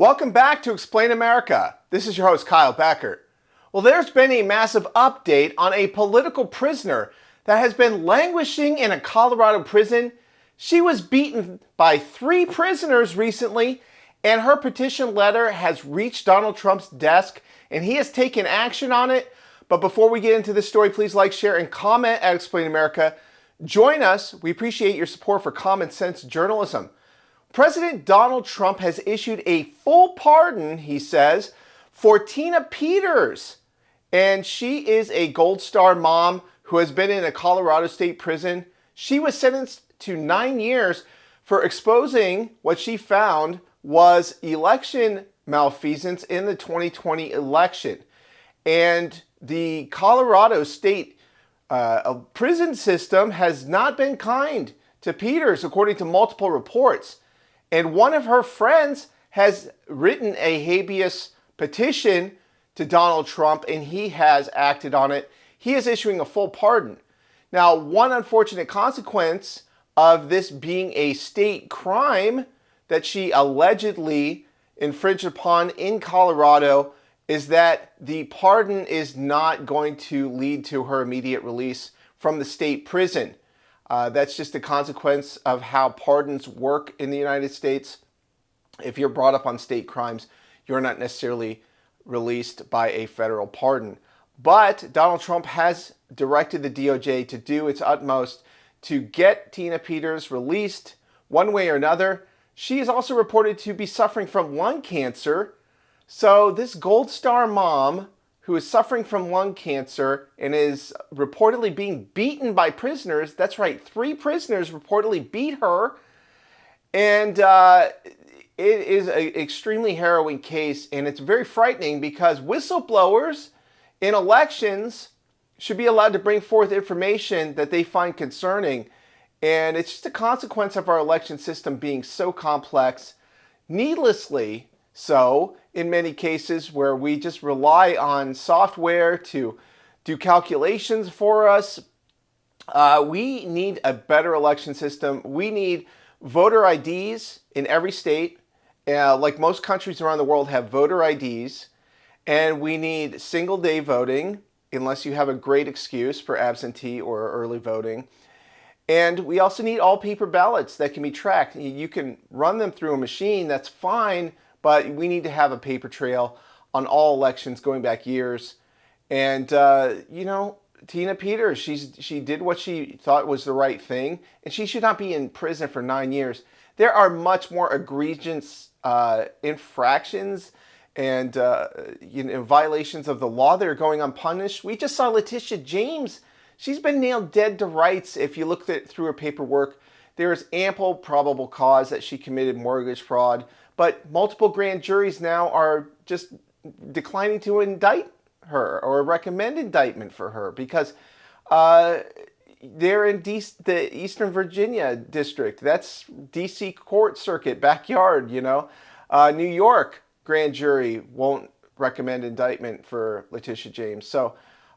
Welcome back to Explain America. This is your host, Kyle Becker. Well, there's been a massive update on a political prisoner that has been languishing in a Colorado prison. She was beaten by 3 prisoners recently, and her petition letter has reached Donald Trump's desk, and he has taken action on it. But before we get into this story, please like, share, and comment at Explain America. Join us. We appreciate your support for common sense journalism. President Donald Trump has issued a full pardon, he says, for Tina Peters. And she is a Gold Star mom who has been in a Colorado state prison. She was sentenced to 9 years for exposing what she found was election malfeasance in the 2020 election. And the Colorado state prison system has not been kind to Peters, according to multiple reports. And one of her friends has written a habeas petition to Donald Trump, and he has acted on it. He is issuing a full pardon. Now, one unfortunate consequence of this being a state crime that she allegedly infringed upon in Colorado is that the pardon is not going to lead to her immediate release from the state prison. That's just a consequence of how pardons work in the United States. If you're brought up on state crimes, you're not necessarily released by a federal pardon. But Donald Trump has directed the DOJ to do its utmost to get Tina Peters released one way or another. She is also reported to be suffering from lung cancer. So this Gold Star mom who is suffering from lung cancer and is reportedly being beaten by prisoners. That's right, 3 prisoners reportedly beat her. And it is an extremely harrowing case, and it's very frightening because whistleblowers in elections should be allowed to bring forth information that they find concerning. And it's just a consequence of our election system being so complex, needlessly so, in many cases where we just rely on software to do calculations for us. We need a better election system. We need voter IDs in every state. Like most countries around the world have voter IDs. And we need single day voting, unless you have a great excuse for absentee or early voting. And we also need all paper ballots that can be tracked. You can run them through a machine, that's fine. But we need to have a paper trail on all elections going back years. And, Tina Peters, she did what she thought was the right thing. And she should not be in prison for 9 years. There are much more egregious infractions and violations of the law that are going unpunished. We just saw Letitia James. She's been nailed dead to rights. If you look through her paperwork, there is ample probable cause that she committed mortgage fraud. But multiple grand juries now are just declining to indict her or recommend indictment for her because they're in the Eastern Virginia district. That's D.C. court circuit backyard, New York grand jury won't recommend indictment for Letitia James. So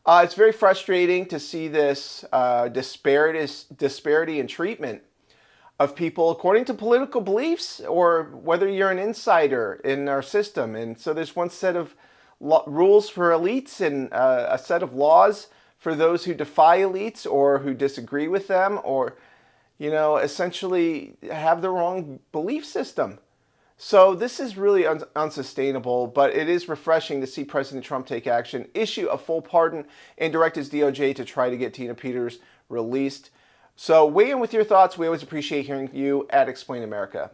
it's very frustrating to see this disparity in treatment of people according to political beliefs or whether you're an insider in our system. And so there's one set of rules for elites and a set of laws for those who defy elites or who disagree with them or, essentially have the wrong belief system. So this is really unsustainable, but it is refreshing to see President Trump take action, issue a full pardon, and direct his DOJ to try to get Tina Peters released. So weigh in with your thoughts. We always appreciate hearing you at Explain America.